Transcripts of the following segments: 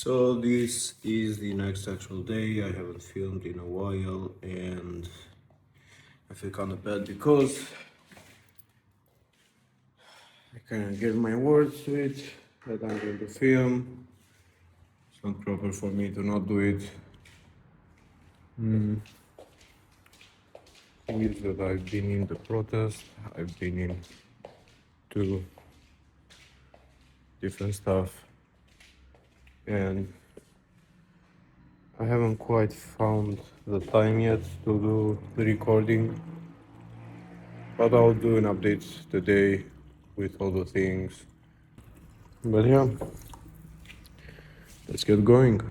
So this is the next actual day. I haven't filmed in a while and I feel kind of bad because I can't get my words to it that I'm going to film. It's not proper for me to not do it. Thing is that I've been in the protest, I've been in to different stuff and I haven't quite found the time yet to do the recording, but I'll do an update today with all the things. But yeah, let's get going.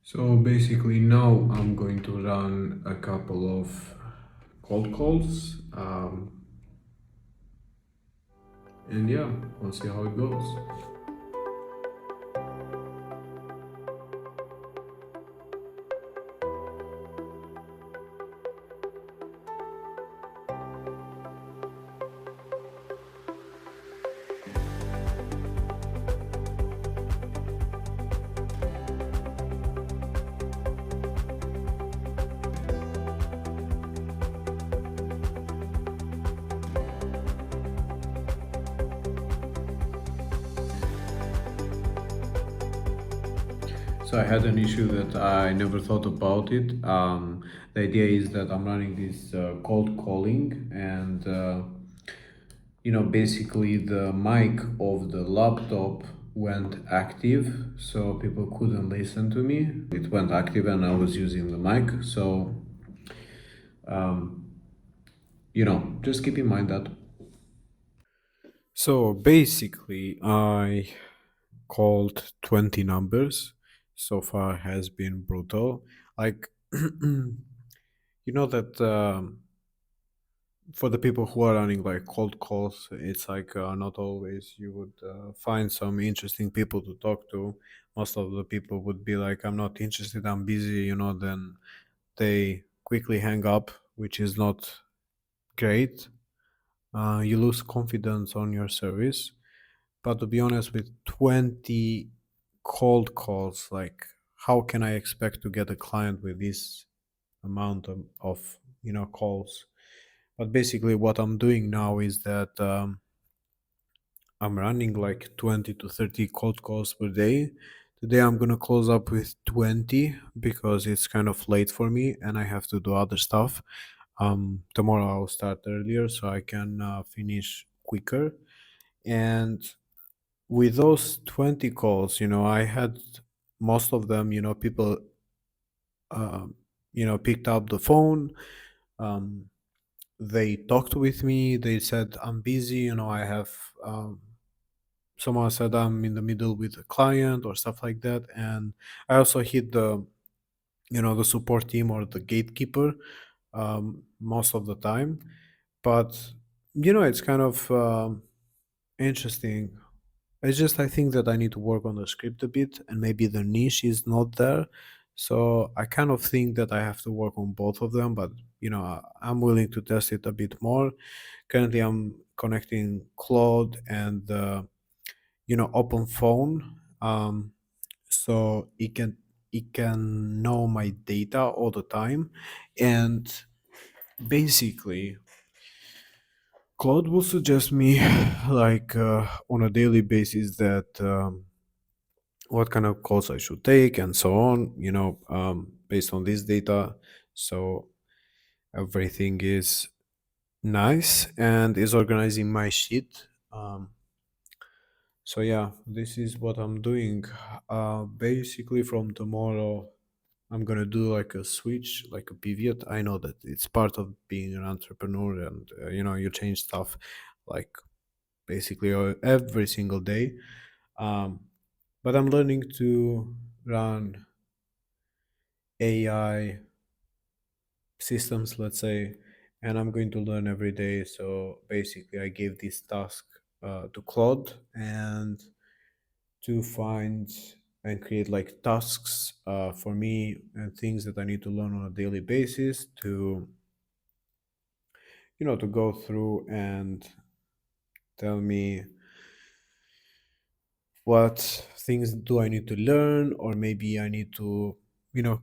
So basically now I'm going to run a couple of cold calls, and yeah, we'll see how it goes. So I had an issue that I never thought about it. The idea is that I'm running this cold calling, and basically the mic of the laptop went active, so people couldn't listen to me. It went active, and I was using the mic. So just keep in mind that. So basically, I called 20 numbers. So far has been brutal. Like, that for the people who are running like cold calls, it's like not always you would find some interesting people to talk to. Most of the people would be like, I'm not interested, I'm busy, then they quickly hang up, which is not great. You lose confidence on your service. But to be honest, with 20 cold calls, like how can I expect to get a client with this amount of calls? But basically, what I'm doing now is that I'm running like 20 to 30 cold calls per day. Today, I'm gonna close up with 20 because it's kind of late for me and I have to do other stuff. Tomorrow, I'll start earlier so I can finish quicker. And with those 20 calls, I had most of them, people, picked up the phone. Um, they talked with me. They said, I'm busy, I have, someone said I'm in the middle with a client or stuff like that. And I also hit the support team or the gatekeeper most of the time. But, it's kind of interesting. It's just I think that I need to work on the script a bit, and maybe the niche is not there. So I kind of think that I have to work on both of them, but I'm willing to test it a bit more. Currently, I'm connecting Claude and Open Phone, so it can know my data all the time, and basically Claude will suggest me like on a daily basis that. What kind of calls I should take and so on, based on this data. So everything is nice and is organizing my sheet. So yeah, this is what I'm doing. Basically, from tomorrow, I'm gonna do like a switch, like a pivot. I know that it's part of being an entrepreneur, and you change stuff like basically every single day. Um, but I'm learning to run AI systems, let's say, and I'm going to learn every day. So basically, I gave this task to Claude and to find and create like tasks for me and things that I need to learn on a daily basis to go through and tell me what things do I need to learn, or maybe I need to,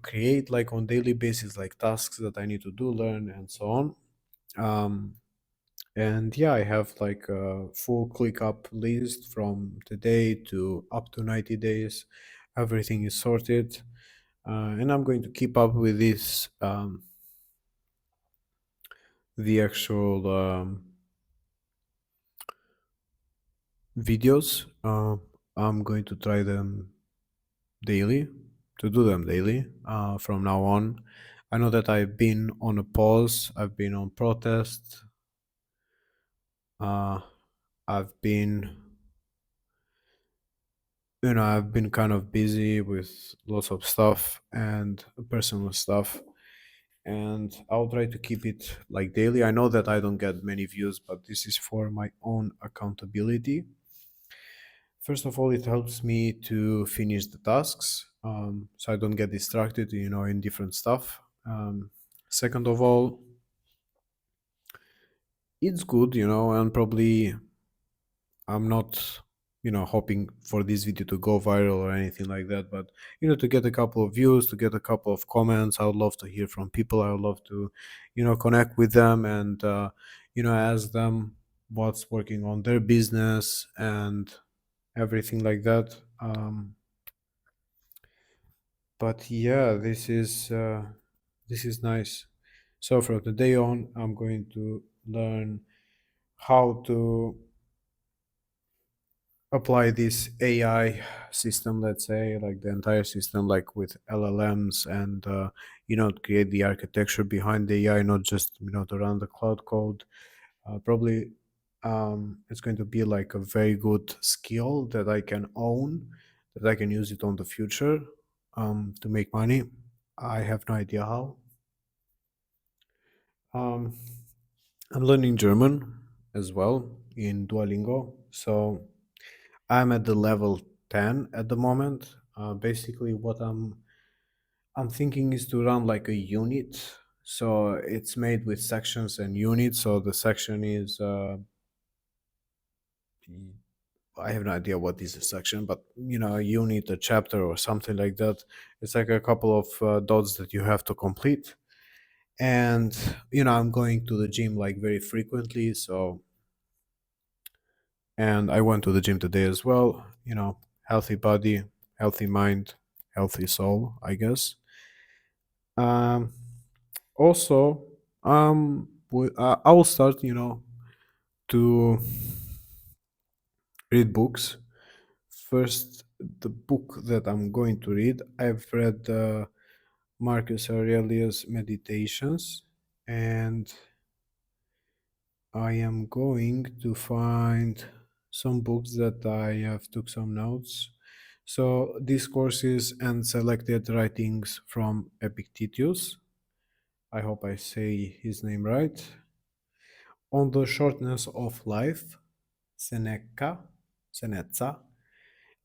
create like on daily basis, like tasks that I need to do, learn, and so on. Um, and yeah, I have like a full ClickUp list from today to up to 90 days. Everything is sorted. And I'm going to keep up with this, the actual videos. I'm going to try them daily, to do them daily from now on. I know that I've been on a pause, I've been on protest, uh, I've been, I've been kind of busy with lots of stuff and personal stuff. And I'll try to keep it like daily. I know that I don't get many views, but this is for my own accountability. First of all, it helps me to finish the tasks, so I don't get distracted, in different stuff. Second of all, it's good, and probably I'm not, hoping for this video to go viral or anything like that, but to get a couple of views, to get a couple of comments. I would love to hear from people. I would love to, connect with them and, ask them what's working on their business and everything like that. But yeah, this is nice. So from today on, I'm going to learn how to apply this AI system, let's say, like the entire system, like with LLMs, and create the architecture behind the AI, not just to run the cloud code. Probably it's going to be like a very good skill that I can own, that I can use it on the future to make money. I have no idea how. Um, I'm learning German as well in Duolingo. So I'm at the level 10 at the moment. Basically, what I'm thinking is to run like a unit. So it's made with sections and units. So the section is I have no idea what is a section, but a unit, a chapter, or something like that. It's like a couple of dots that you have to complete. And I'm going to the gym like very frequently. So, and I went to the gym today as well. Healthy body, healthy mind, healthy soul, I guess. Um, Also, I will start, to read books. First, the book that I'm going to read, I've read Marcus Aurelius' Meditations, and I am going to find some books that I have took some notes. So discourses and selected writings from Epictetus. I hope I say his name right. On the shortness of life, Seneca, Seneca.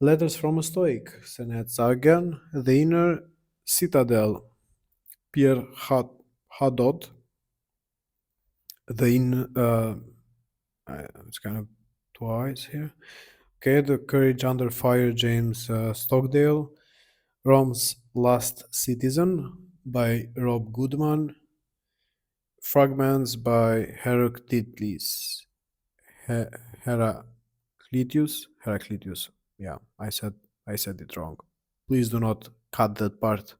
Letters from a Stoic, Seneca again. The Inner Citadel, Pierre Hadot. The it's kind of twice here. Okay, The Courage Under Fire, James Stockdale. Rome's Last Citizen by Rob Goodman. Fragments by Heraclitus. He- Heraclitus. Yeah, I said it wrong. Please do not cut that part.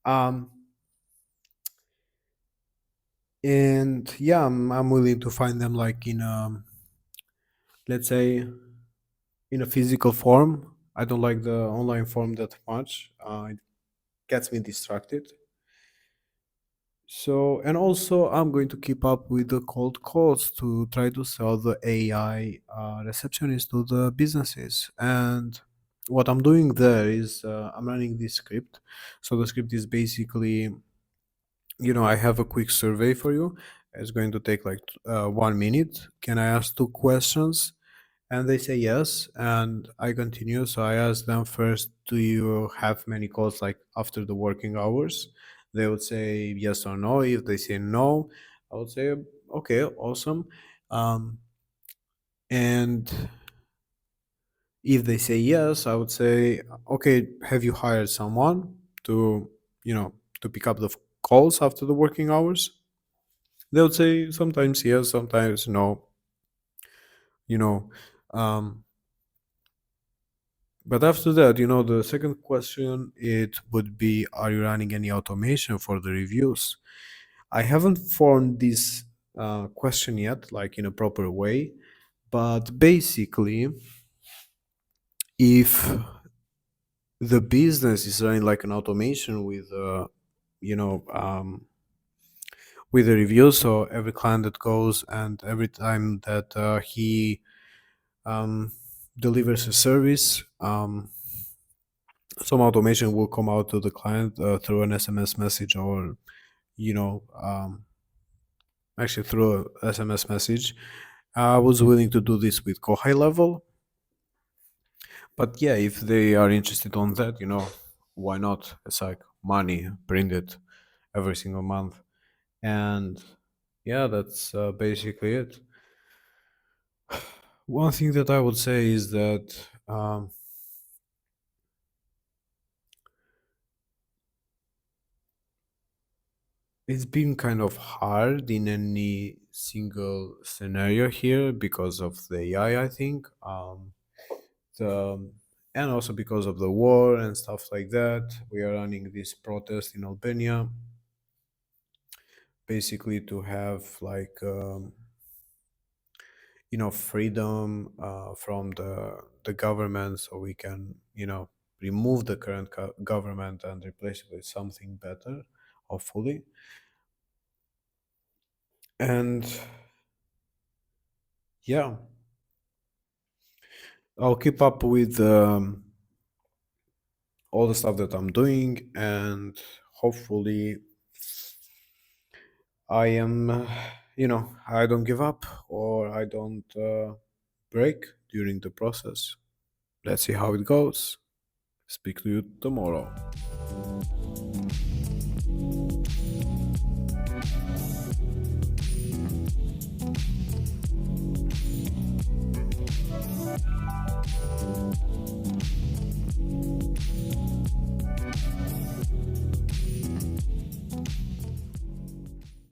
Um, and yeah, I'm willing to find them like in let's say in a physical form. I don't like the online form that much. It gets me distracted. So, and also, I'm going to keep up with the cold calls to try to sell the AI receptionist to the businesses. And what I'm doing there is I'm running this script. So, the script is basically, I have a quick survey for you. It's going to take like 1 minute. Can I ask two questions? And they say yes, and I continue. So I ask them first, do you have many calls like after the working hours? They would say yes or no. If they say no, I would say okay, awesome. And If they say yes, I would say, okay, have you hired someone to, you know, to pick up the calls after the working hours? They would say sometimes yes, sometimes no, you know. Um, but after that, the second question, it would be, are you running any automation for the reviews? I haven't formed this question yet, like in a proper way, but basically, if the business is running like an automation with, you know, with the reviews, so every client that goes and every time that he um, delivers a service, some automation will come out to the client through an SMS message, or you know um, actually through a SMS message. I was willing to do this with Kohai level, but yeah, if they are interested on that, why not? It's like money printed every single month, and yeah, that's basically it. One thing that I would say is that it's been kind of hard in any single scenario here because of the AI, I think. The, and also because of the war and stuff like that. We are running this protest in Albania, basically to have like, freedom from the government, so we can, remove the current government and replace it with something better, hopefully. And yeah, I'll keep up with all the stuff that I'm doing, and hopefully I am, I don't give up, or I don't break during the process. Let's see how it goes. Speak to you tomorrow.